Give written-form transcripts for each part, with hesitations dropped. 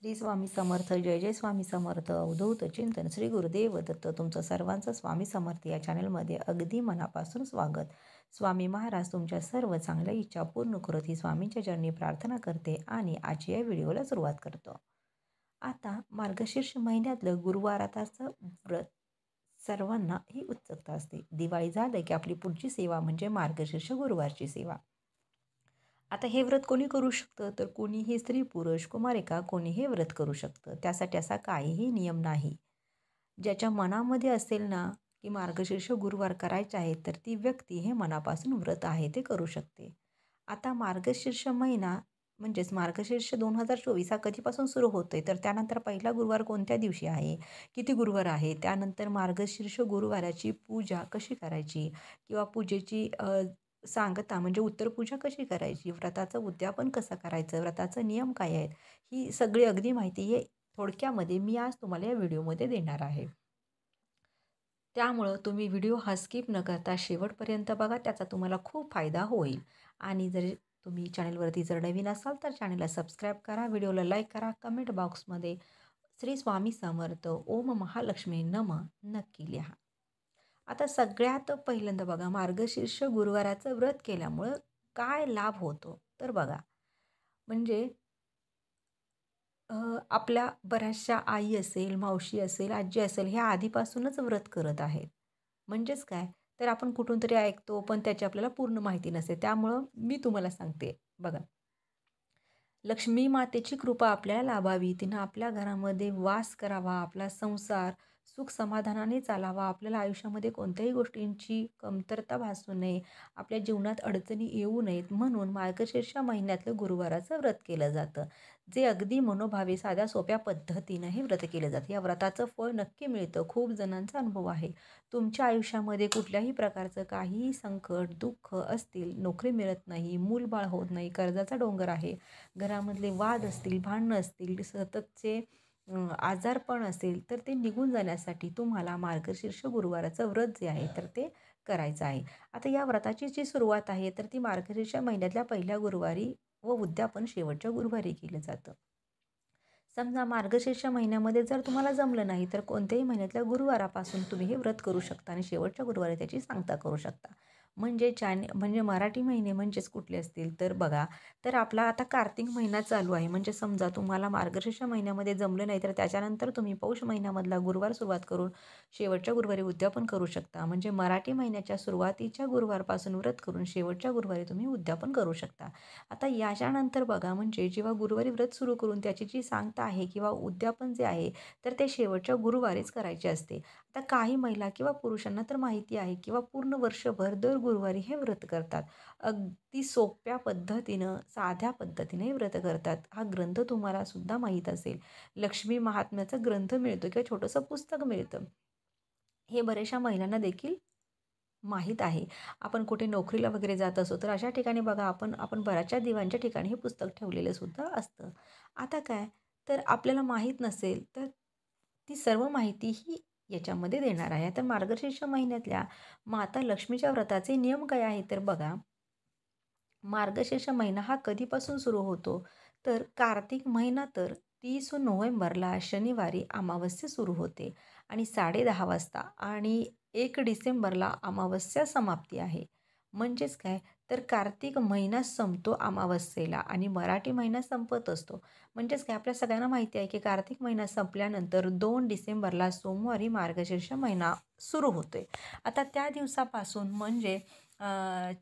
श्री स्वामी समर्थ. जय जय स्वामी समर्थ. अवधूत चिंतन श्री गुरुदेव दत्त. तुमचं सर्वांचं स्वामी समर्थ या चॅनलमध्ये अगदी मनापासून स्वागत. स्वामी महाराज तुमच्या सर्व चांगल्या इच्छा पूर्ण करत ही स्वामींच्या चरणी प्रार्थना करते आणि आजच्या या व्हिडिओला सुरुवात करतो. आता मार्गशीर्ष महिन्यातलं गुरुवाराचं व्रत सर्वांना ही उत्सुकता असते. दिवाळी झालं की आपली पुढची सेवा म्हणजे मार्गशीर्ष गुरुवारची सेवा. आता हे व्रत कोणी करू शकतं, तर कोणीही स्त्री पुरुष कुमारिका कोणी हे व्रत करू शकतं. त्यासाठी असा काहीही नियम नाही. ज्याच्या मनामध्ये असेल ना की मार्गशीर्ष गुरुवार करायचे आहे, तर ती व्यक्ती हे मनापासून व्रत आहे ते करू शकते. आता मार्गशीर्ष महिना म्हणजेच मार्गशीर्ष 2024 हा कधीपासून सुरू होतोय, तर त्यानंतर पहिला गुरुवार कोणत्या दिवशी आहे, किती गुरुवार आहे, त्यानंतर मार्गशीर्ष गुरुवाराची पूजा कशी करायची किंवा पूजेची सांगता म्हणजे उत्तरपूजा कशी करायची, व्रताचं उद्यापन कसं करायचं, व्रताचं नियम काय आहेत, ही सगळी अगदी माहिती हे थोडक्यामध्ये मी आज तुम्हाला या व्हिडिओमध्ये देणार आहे. त्यामुळं तुम्ही व्हिडिओ हा स्किप न करता शेवटपर्यंत बघा, त्याचा तुम्हाला खूप फायदा होईल. आणि जर तुम्ही चॅनलवरती जर नवीन असाल तर चॅनलला सबस्क्राईब करा, व्हिडिओला लाईक करा, कमेंट बॉक्समध्ये श्री स्वामी समर्थ ओम महालक्ष्मी नमः नक्की लिहा. आता सगळ्यात पहिल्यांदा बघा, मार्गशीर्ष गुरुवाराचं व्रत केल्यामुळं काय लाभ होतो, तर बघा म्हणजे आपल्या बऱ्याचशा आई असेल, मावशी असेल, आजी असेल, ह्या आधीपासूनच व्रत करत आहेत. म्हणजेच काय, तर आपण कुठून तरी ऐकतो पण त्याची आपल्याला पूर्ण माहिती नसते. त्यामुळं मी तुम्हाला सांगते बघा, लक्ष्मी मातेची कृपा आपल्याला लाभावी, तिनं आपल्या घरामध्ये वास करावा, आपला संसार सुख समाधानाने चालावा, आपल्याला आयुष्यामध्ये कोणत्याही गोष्टींची कमतरता भासू नये, आपल्या जीवनात अडचणी येऊ नयेत, म्हणून मार्गशीर्ष महिन्यातलं गुरुवाराचं व्रत केलं जातं. जे अगदी मनोभावे साध्या सोप्या पद्धतीनं हे व्रत केलं जातं. या व्रताचं फळ नक्की मिळतं. खूप जणांचा अनुभव आहे. तुमच्या आयुष्यामध्ये कुठल्याही प्रकारचं काहीही संकट, दुःख असतील, नोकरी मिळत नाही, मूलबाळ होत नाही, कर्जाचा डोंगर आहे, घरामधले वाद असतील, भांडणं असतील, सततचे आजारपण असेल, तर ते निघून जाण्यासाठी तुम्हाला मार्गशीर्ष गुरुवाराचं व्रत जे आहे तर ते करायचं आहे. आता या व्रताची जी सुरुवात आहे तर ती मार्गशीर्ष महिन्यातल्या पहिल्या गुरुवारी व उद्यापन शेवटच्या गुरुवारी केलं जातं. समजा मार्गशीर्ष महिन्यामध्ये जर तुम्हाला जमलं नाही, तर कोणत्याही महिन्यातल्या गुरुवारापासून तुम्ही हे व्रत करू शकता आणि शेवटच्या गुरुवारी त्याची सांगता करू शकता. म्हणजे मराठी महिने म्हणजेच कुठले असतील, तर बघा, तर आपला आता कार्तिक महिना चालू आहे. म्हणजे समजा तुम्हाला मार्गशीर्ष महिन्यामध्ये जमलं नाही, तर त्याच्यानंतर तुम्ही पौष महिन्यामधला गुरुवार सुरुवात करून शेवटच्या गुरुवारी उद्यापन करू शकता. म्हणजे मराठी महिन्याच्या सुरुवातीच्या गुरुवारपासून व्रत करून शेवटच्या गुरुवारी तुम्ही उद्यापन करू शकता. आता याच्यानंतर बघा, म्हणजे जेव्हा गुरुवारी व्रत सुरू करून त्याची जी सांगता आहे किंवा उद्यापन जे आहे तर ते शेवटच्या गुरुवारीच करायचे असते. आता काही महिला किंवा पुरुषांना तर माहिती आहे किंवा पूर्ण वर्षभर दर गुरुवारी हे व्रत करतात. अगदी सोप्या पद्धतीनं, साध्या पद्धतीने हे व्रत करतात. हा ग्रंथ तुम्हाला सुद्धा माहीत असेल. लक्ष्मी महात्म्याचा ग्रंथ मिळतो किंवा छोटंसं पुस्तक मिळतं. हे बऱ्याचशा महिलांना देखील माहीत आहे. आपण कुठे नोकरीला वगैरे जात असो, तर अशा ठिकाणी बघा, आपण आपण बऱ्याचशा दिवाणच्या ठिकाणी हे पुस्तक ठेवलेलं सुद्धा असतं. आता काय, तर आपल्याला माहीत नसेल, तर ती सर्व माहिती ही याच्यामध्ये देणार आहे. तर मार्गशीर्ष महिन्यातल्या माता लक्ष्मीच्या व्रताचे नियम काय आहे, तर बघा, मार्गशीर्ष महिना हा कधीपासून सुरू होतो, तर कार्तिक महिना तर 30 नोव्हेंबरला शनिवारी अमावस्या सुरू होते आणि 10:30 वाजता आणि 1 डिसेंबरला अमावस्या समाप्ती आहे. म्हणजेच काय, तर कार्तिक महिना संपतो अमावस्येला आणि मराठी महिना संपत असतो. म्हणजेच काय, आपल्या सगळ्यांना माहिती आहे की कार्तिक महिना संपल्यानंतर 2 डिसेंबरला सोमवारी मार्गशीर्ष महिना सुरू होतोय. आता त्या दिवसापासून म्हणजे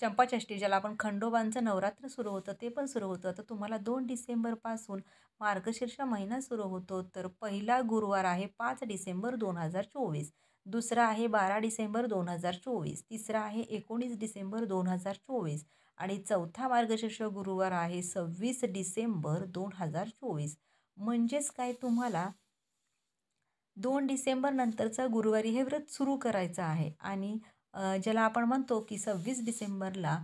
चंपाषष्ठी, ज्याला आपण खंडोबांचं नवरात्र सुरू होतं ते पण सुरू होतं. तर तुम्हाला 2 डिसेंबरपासून मार्गशीर्ष महिना सुरू होतो. तर पहिला गुरुवार आहे 5 डिसेंबर 2024, दुसरा आहे 12 डिसेंबर 2024, तिसरा आहे 19 डिसेंबर 2024 आणि चौथा मार्गशीर्ष गुरुवार आहे 26 डिसेंबर 2024. म्हणजेच काय, तुम्हाला 2 डिसेंबर नंतरचा गुरुवारी हे व्रत सुरू करायचं आहे आणि ज्याला आपण म्हणतो की 26 डिसेंबरला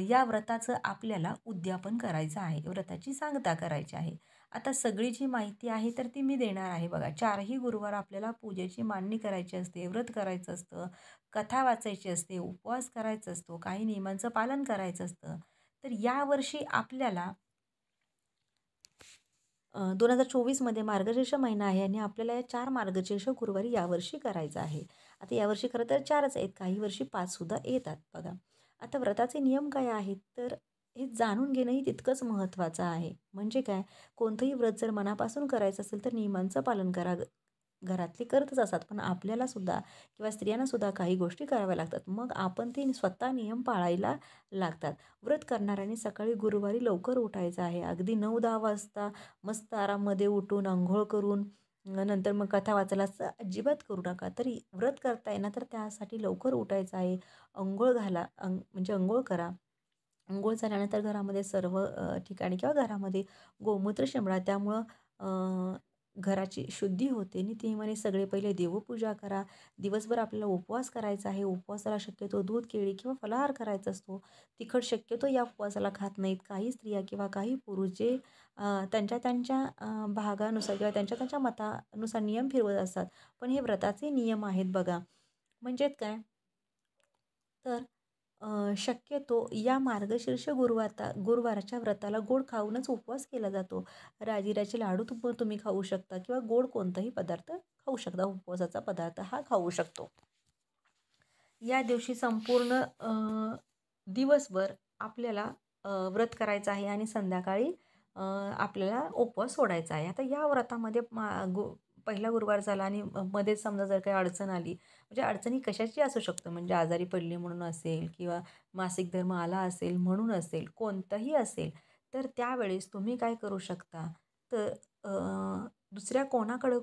या व्रताचं आपल्याला उद्यापन करायचं आहे, व्रताची सांगता करायची आहे. आता सगळी जी माहिती आहे तर ती मी देणार आहे. बघा, 4ही गुरुवार आपल्याला पूजेची मांडणी करायची असते, व्रत करायचं असतं, कथा वाचायची असते, उपवास करायचा असतो, काही नियमांचं पालन करायचं असतं. तर यावर्षी आपल्याला 2024मध्ये मार्गशीर्ष महिना आहे आणि आपल्याला या 4 मार्गशीर्ष गुरुवारी यावर्षी करायचं आहे. आता यावर्षी खरं तर 4च आहेत, काही वर्षी 5 सुद्धा येतात बघा. आता व्रताचे नियम काय आहेत, तर हे जाणून घेणंही तितकंच महत्त्वाचं आहे. म्हणजे काय, कोणतंही व्रत जर मनापासून करायचं असेल तर नियमांचं पालन करा. घरातले करतच असतात, पण आपल्याला सुद्धा किंवा स्त्रियांना सुद्धा काही गोष्टी कराव्या लागतात. मग आपण ते स्वतः नियम पाळायला लागतात. व्रत करणाऱ्यांनी सकाळी गुरुवारी लवकर उठायचं आहे. अगदी 9-10 वाजता मस्त आराममध्ये उठून, अंघोळ करून नंतर मग कथा वाचायला असं अजिबात करू नका. तरी व्रत करताय ना, तर त्यासाठी लवकर उठायचं आहे. अंघोळ घाला, म्हणजे अंघोळ करा. अंघोळ झाल्यानंतर घरामध्ये सर्व ठिकाणी किंवा घरामध्ये गोमूत्र शिंपडा. त्यामुळं घराची शुद्धी होते. नित्यनेमाने सगळे पहिले देवपूजा करा. दिवसभर आपल्याला उपवास करायचा आहे. उपवासाला शक्यतो दूध, केळी किंवा फलाहार करायचा असतो. तिखट शक्यतो या उपवासाला खात नाहीत. काही स्त्रिया किंवा काही पुरुष जे त्यांच्या त्यांच्या भागानुसार किंवा त्यांच्या त्यांच्या मतानुसार नियम फिरवत असतात. पण हे व्रताचे नियम आहेत बघा. म्हणजेच काय, तर शक्यतो या मार्गशीर्ष गुरुवारच्या व्रताला गोड खाऊनच उपवास केला जातो. राजिराचे लाडू तुम्ही खाऊ शकता किंवा गोड कोणताही पदार्थ खाऊ शकता. उपवासाचा पदार्थ हा खाऊ शकतो. या दिवशी संपूर्ण दिवसभर आपल्याला व्रत करायचं आहे आणि संध्याकाळी आपल्याला उपवास सोडायचा आहे. आता या व्रतामध्ये पहिला गुरुवार झाला आणि मध्येच समजा जर काही अडचण आली, म्हणजे अडचणी कशाची असू शकतं, म्हणजे आजारी पडली म्हणून असेल किंवा मासिक धर्म आला असेल म्हणून असेल, कोणतंही असेल, तर त्यावेळेस तुम्ही काय करू शकता, तर दुसऱ्या कोणाकडं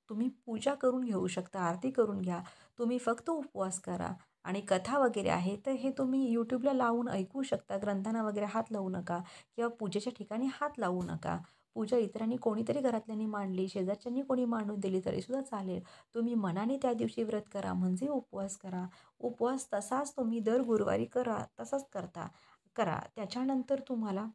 तुम्ही पूजा करून घेऊ शकता, आरती करून घ्या. तुम्ही फक्त उपवास करा आणि कथा वगैरे आहे, तर हे तुम्ही यूट्यूबला लावून ऐकू शकता. ग्रंथांना वगैरे हात लावू नका किंवा पूजेच्या ठिकाणी हात लावू नका. पूजा इतरांनी कोणीतरी घरातल्यांनी मांडली, शेजारच्यांनी कोणी मांडून दिली तरीसुद्धा चालेल. तुम्ही मनाने त्या दिवशी व्रत करा, म्हणजे उपवास करा. उपवास तसाच तुम्ही दर गुरुवारी करा, तसाच करा. त्याच्यानंतर तुम्हाला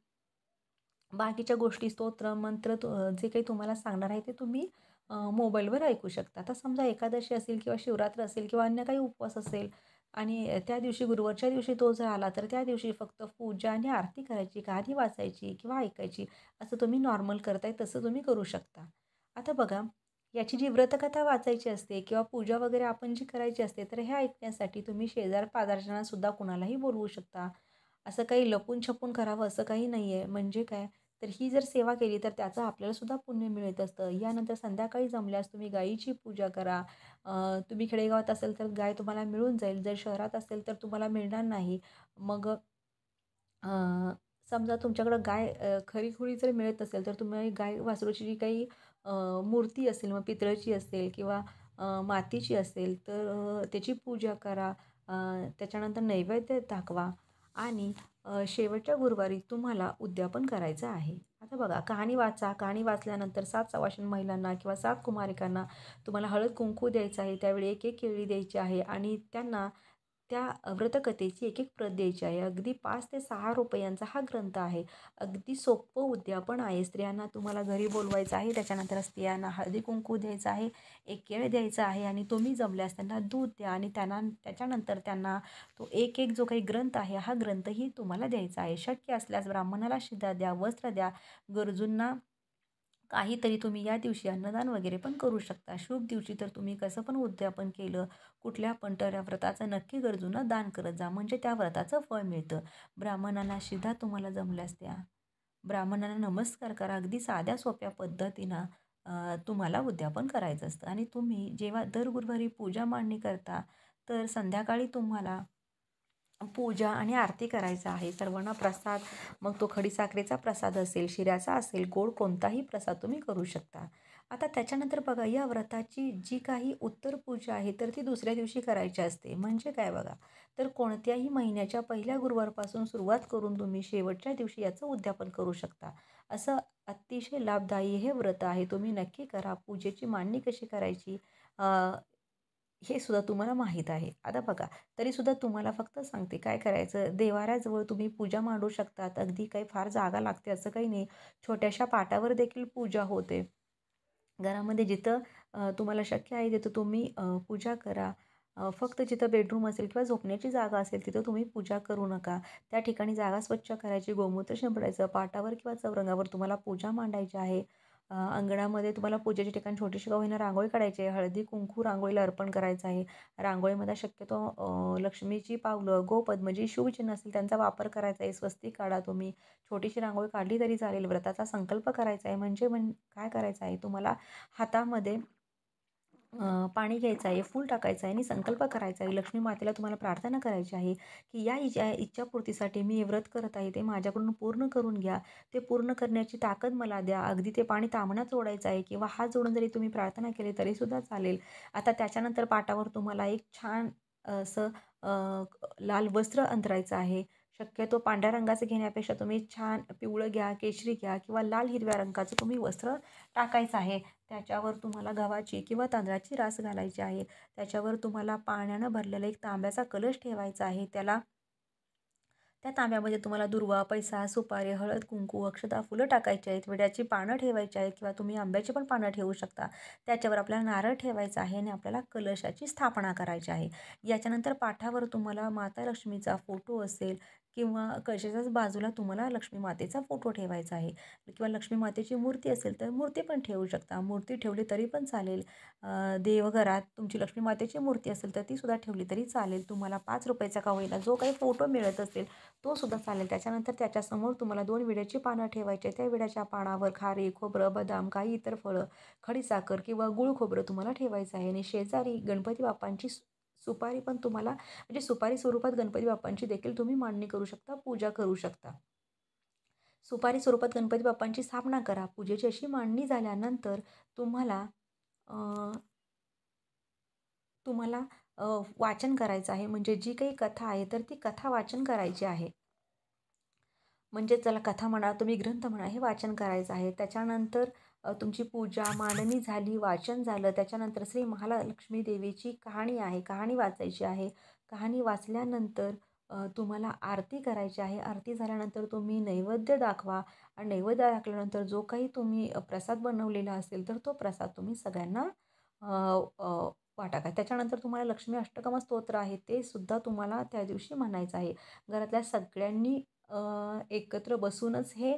बाकीच्या गोष्टी, स्तोत्र, मंत्र जे काही तुम्हाला सांगणार आहे ते तुम्ही मोबाईलवर ऐकू शकता. आता समजा एकादशी असेल किंवा शिवरात्र असेल किंवा अन्य काही उपवास असेल आणि त्या दिवशी गुरुवारच्या दिवशी तो जर आला, तर त्या दिवशी फक्त पूजा आणि आरती करायची, गाणी वाचायची किंवा ऐकायची. असं तुम्ही नॉर्मल करताय तसं तुम्ही करू शकता. आता बघा, याची जी व्रतकथा वाचायची असते किंवा पूजा वगैरे आपण जी करायची असते, तर हे ऐकण्यासाठी तुम्ही शेजार-पाजारच्यांना सुद्धा कुणालाही बोलवू शकता. असं काही लपून-छपून करावं असं काही नाही आहे. म्हणजे काय, तर ही जर सेवा केली तर त्याचं आपल्याला सुद्धा पुण्य मिळत असतं. यानंतर संध्याकाळी जमल्यास तुम्ही गायीची पूजा करा. तुम्ही खेडेगावात असेल तर गाय तुम्हाला मिळून जाईल. जर शहरात असेल तर तुम्हाला मिळणार नाही. मग समजा तुमच्याकडं गाय खरी-खुरी जर मिळत असेल तर तुम्ही गाय वासरूची जी काही मूर्ती असेल, मग पितळेची असेल किंवा मातीची असेल तर त्याची पूजा करा. त्याच्यानंतर नैवेद्य दाखवा आणि शेवटच्या गुरुवारी तुम्हाला उद्यापन करायचं आहे. आता बघा, कहाणी वाचा. कहाणी वाचल्यानंतर 7 सवाष्ण महिलांना किंवा 7 कुमारिकांना तुम्हाला हळद-कुंकू द्यायचं आहे. त्यावेळी 1-1 केळी द्यायची आहे आणि त्यांना त्या व्रतकथेची एक-एक प्रत द्यायची आहे. अगदी 5 ते 6 रुपयांचा हा ग्रंथ आहे. अगदी सोपं उद्यापन आहे. स्त्रियांना तुम्हाला घरी बोलवायचं आहे. त्याच्यानंतर स्त्रियांना हळदी-कुंकू द्यायचं आहे, 1 केळ द्यायचं आहे आणि तुम्ही जमल्यास त्यांना दूध द्या आणि त्याच्यानंतर त्यांना तो एक-एक जो काही ग्रंथ आहे, हा ग्रंथही तुम्हाला द्यायचा आहे. शक्य असल्यास ब्राह्मणाला शिधा द्या, वस्त्र द्या. गरजूंना काहीतरी तुम्ही या दिवशी अन्नदान वगैरे पण करू शकता. शुभ दिवशी तर तुम्ही कसं पण उद्यापन केलं, कुठल्या पण तर या व्रताचं नक्की गरजूंना दान करत जा, म्हणजे त्या व्रताचं फळ मिळतं. ब्राह्मणांना शिधा तुम्हाला जमल्यास द्या. ब्राह्मणांना नमस्कार करा. अगदी साध्या सोप्या पद्धतीनं तुम्हाला उद्यापन करायचं असतं आणि तुम्ही जेव्हा दर गुरुवारी पूजा मांडणी करता, तर संध्याकाळी तुम्हाला पूजा आणि आरती करायचा आहे. सर्वांना प्रसाद, मग तो खडीसाखरेचा प्रसाद असेल, शिऱ्याचा असेल, गोड कोणताही प्रसाद तुम्ही करू शकता. आता त्याच्यानंतर बघा, या व्रताची जी काही उत्तर पूजा आहे तर ती दुसऱ्या दिवशी करायची असते. म्हणजे काय बघा, तर कोणत्याही महिन्याच्या पहिल्या गुरुवारपासून सुरुवात करून तुम्ही शेवटच्या दिवशी याचं उद्यापन करू शकता. असं अतिशय लाभदायी हे व्रत आहे. तुम्ही नक्की करा. पूजेची मांडणी कशी करायची हे सुद्धा तुम्हाला माहीत आहे. आता बघा, तरीसुद्धा तुम्हाला फक्त सांगते काय करायचं. देव्हाऱ्याजवळ तुम्ही पूजा मांडू शकतात. अगदी काही फार जागा लागते असं काही नाही. छोट्याशा पाटावर देखील पूजा होते. घरामध्ये जिथं तुम्हाला शक्य आहे तिथं तुम्ही पूजा करा. फक्त जिथं बेडरूम असेल किंवा झोपण्याची जागा असेल तिथं तुम्ही पूजा करू नका. त्या ठिकाणी जागा स्वच्छ करायची, गोमूत्र शिंपडायचं, पाटावर किंवा चौरंगावर तुम्हाला पूजा मांडायची आहे. अंगणामध्ये तुम्हाला पूजेच्या ठिकाणी छोटीशी का होईना रांगोळी काढायची आहे. हळदी-कुंकू रांगोळीला अर्पण करायचं आहे. रांगोळीमध्ये शक्यतो लक्ष्मीची पावलं, गोपद्म जी शुभचिन्ह असतील त्यांचा वापर करायचा आहे. स्वस्तिक काढा तुम्ही. छोटीशी रांगोळी काढली तरी चालेल. व्रताचा संकल्प करायचा आहे. म्हणजे काय करायचं आहे तुम्हाला हातामध्ये पाणी घ्यायचं आहे, फूल टाकायचं आहे आणि संकल्प करायचा आहे. लक्ष्मी मातेला तुम्हाला प्रार्थना करायची आहे, की या इच्छापूर्तीसाठी मी हे व्रत करत आहे, ते माझ्याकडून पूर्ण करून घ्या. ते पूर्ण करण्याची ताकद मला द्या. अगदी ते पाणी ताम्हण्यात सोडायचं आहे किंवा हात जोडून जरी तुम्ही प्रार्थना केली तरीसुद्धा चालेल. आता त्याच्यानंतर पाटावर तुम्हाला एक छान असं लाल वस्त्र अंथरायचं आहे. शक्यतो पांढऱ्या रंगाचं घेण्यापेक्षा तुम्ही छान पिवळं घ्या, केशरी घ्या किंवा लाल हिरव्या रंगाचं तुम्ही वस्त्र टाकायचं आहे. त्याच्यावर तुम्हाला गव्हाची किंवा तांदळाची रास घालायची आहे. त्याच्यावर तुम्हाला पाण्यानं भरलेला एक तांब्याचा कलश ठेवायचा आहे. त्या तांब्यामध्ये तुम्हाला दुर्वा, पैसा, सुपारी, हळद, कुंकू, अक्षता, फुलं टाकायची आहेत. विड्याची पानं ठेवायची आहेत किंवा तुम्ही आंब्याची पण पानं ठेवू शकता. त्याच्यावर आपल्याला नारळ ठेवायचा आहे आणि आपल्याला कलशाची स्थापना करायची आहे. याच्यानंतर पाठावर तुम्हाला माता लक्ष्मीचा फोटो असेल किंवा कलशाच्याच बाजूला तुम्हाला लक्ष्मी मातेचा फोटो ठेवायचा आहे किंवा लक्ष्मी मातेची मूर्ती असेल तर मूर्ती पण ठेवू शकता. मूर्ती ठेवली तरी पण चालेल. देवघरात तुमची लक्ष्मी मातेची मूर्ती असेल तर तीसुद्धा ठेवली तरी चालेल. तुम्हाला ₹5 का होईना जो काही फोटो मिळत असेल तो सुद्धा चालेल. त्याच्यानंतर त्याच्यासमोर तुम्हाला 2 विड्याची पानं ठेवायची आहे. त्या विड्याच्या पानावर खारी, खोबरं, बदाम, काही इतर फळं, खडीसाखर किंवा गूळ खोबरं तुम्हाला ठेवायचं आहे आणि शेजारी गणपती बाप्पांची सुपारी पण तुम्हाला म्हणजे सुपारी स्वरूपात गणपती बाप्पांची देखील तुम्ही मांडणी करू शकता, पूजा करू शकता. सुपारी स्वरूपात गणपती बाप्पांची स्थापना करा. पूजेची अशी मांडणी झाल्यानंतर तुम्हाला अ, तुम्हाला वाचन करायचं आहे. म्हणजे जी काही कथा आहे तर ती कथा वाचन करायची आहे. म्हणजे त्याला कथा म्हणा, तुम्ही ग्रंथ म्हणा, हे वाचन करायचं आहे. त्याच्यानंतर तुमची पूजा, मांडणी झाली, वाचन झालं. त्याच्यानंतर श्री महालक्ष्मी देवीची कहाणी आहे, कहाणी वाचायची आहे. कहाणी वाचल्यानंतर तुम्हाला आरती करायची आहे. आरती झाल्यानंतर तुम्ही नैवेद्य दाखवा आणि नैवेद्य दाखवल्यानंतर जो काही तुम्ही प्रसाद बनवलेला असेल, तर तो प्रसाद तुम्ही सगळ्यांना अ, अ, वाटा का. त्याच्यानंतर तुम्हाला लक्ष्मी अष्टकम स्तोत्र आहे, ते सुद्धा तुम्हाला त्या दिवशी म्हणायचं आहे. घरातल्या सगळ्यांनी एकत्र बसूनच हे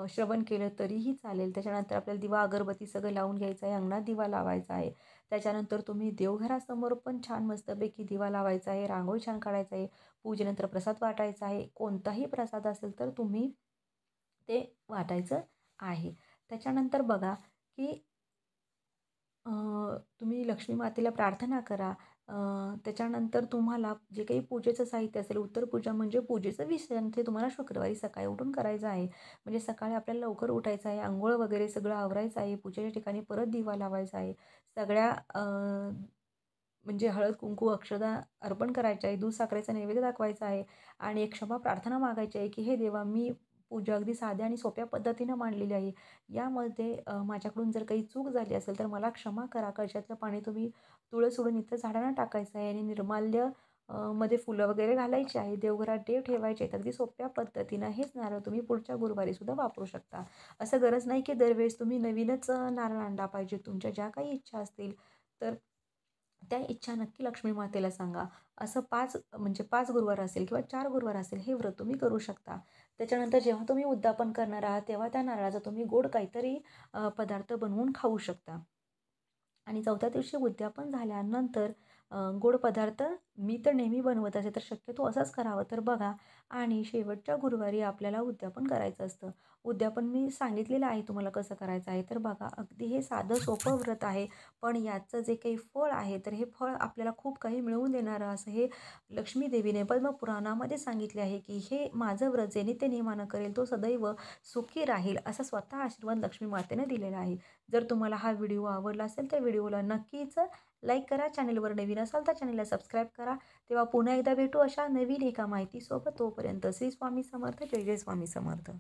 श्रवण केलं तरीही चालेल. त्याच्यानंतर आपल्याला दिवा, अगरबत्ती सगळं लावून घ्यायचं आहे. अंगणात दिवा लावायचा आहे. त्याच्यानंतर तुम्ही देवघरासमोर पण छान मस्तपैकी दिवा लावायचा आहे. रांगोळी छान काढायचा आहे. पूजेनंतर प्रसाद वाटायचा आहे. कोणताही प्रसाद असेल तर तुम्ही ते वाटायचं आहे. त्याच्यानंतर बघा की अ, तुम्ही लक्ष्मी मातेला प्रार्थना करा. त्याच्यानंतर तुम्हाला जे काही पूजेचं साहित्य असेल, उत्तर पूजा म्हणजे पूजेचं विसर्जन ते तुम्हाला शुक्रवारी सकाळी उठून करायचं आहे. म्हणजे सकाळी आपल्याला लवकर उठायचं आहे, अंघोळ वगैरे सगळं आवरायचं आहे, पूजेच्या ठिकाणी परत दिवा लावायचा आहे. सगळ्या म्हणजे हळद, कुंकू, अक्षदा अर्पण करायच्या आहे, दूध साखरेचा नैवेद्य दाखवायचा आहे आणि एक क्षमा प्रार्थना मागायची आहे, की "हे देवा, मी पूजा अगदी साध्या आणि सोप्या पद्धतीनं मांडलेली आहे. यामध्ये माझ्याकडून जर काही चूक झाली असेल तर मला क्षमा करा." कळशातलं पाणी तुम्ही तुळस सोडून इतर झाडांना टाकायचं आहे आणि निर्माल्य मध्ये फुलं वगैरे घालायची आहे. देवघरात देव ठेवायचे आहेत. अगदी सोप्या पद्धतीनं हेच नारळ तुम्ही पुढच्या गुरुवारी सुद्धा वापरू शकता. असं गरज नाही की दरवेळेस तुम्ही नवीनच नारळ आणला पाहिजे. तुमच्या ज्या काही इच्छा असतील तर त्या इच्छा नक्की लक्ष्मी मातेला सांगा. असं 5 म्हणजे 5 गुरुवार असेल किंवा 4 गुरुवार असेल, हे व्रत तुम्ही करू शकता. त्याच्यानंतर जेव्हा तुम्ही उद्यापन करणार आहात, तेव्हा त्या नारळाचा तुम्ही गोड काहीतरी पदार्थ बनवून खाऊ शकता. आणि चौथ्या दिवशी उद्यापन झाल्यानंतर गोड पदार्थ मी तर नेहमी बनवत असे, तर शक्यतो असंच करावं तर बघा. आणि शेवटच्या गुरुवारी आपल्याला उद्यापन करायचं असतं. उद्यापन मी सांगितलेलं आहे तुम्हाला कसं करायचं आहे. तर बघा, अगदी हे साधं सोपं व्रत आहे. पण याचं जे काही फळ आहे, तर हे फळ आपल्याला खूप काही मिळवून देणारं असं हे लक्ष्मी देवीने पद्मपुराणामध्ये सांगितले आहे, की हे माझं व्रत जे नित्य नियमानं करेल तो सदैव सुखी राहील, असा स्वतः आशीर्वाद लक्ष्मी मातेने दिलेला आहे. जर तुम्हाला हा व्हिडिओ आवडला असेल तर व्हिडिओला नक्कीच लाईक करा. चॅनलवर नवीन असाल तर चॅनलला सबस्क्राईब करा. तेव्हा पुन्हा एकदा भेटू अशा नवीन एका माहितीसोबत. तोपर्यंत श्री स्वामी समर्थ. जय जय स्वामी समर्थ.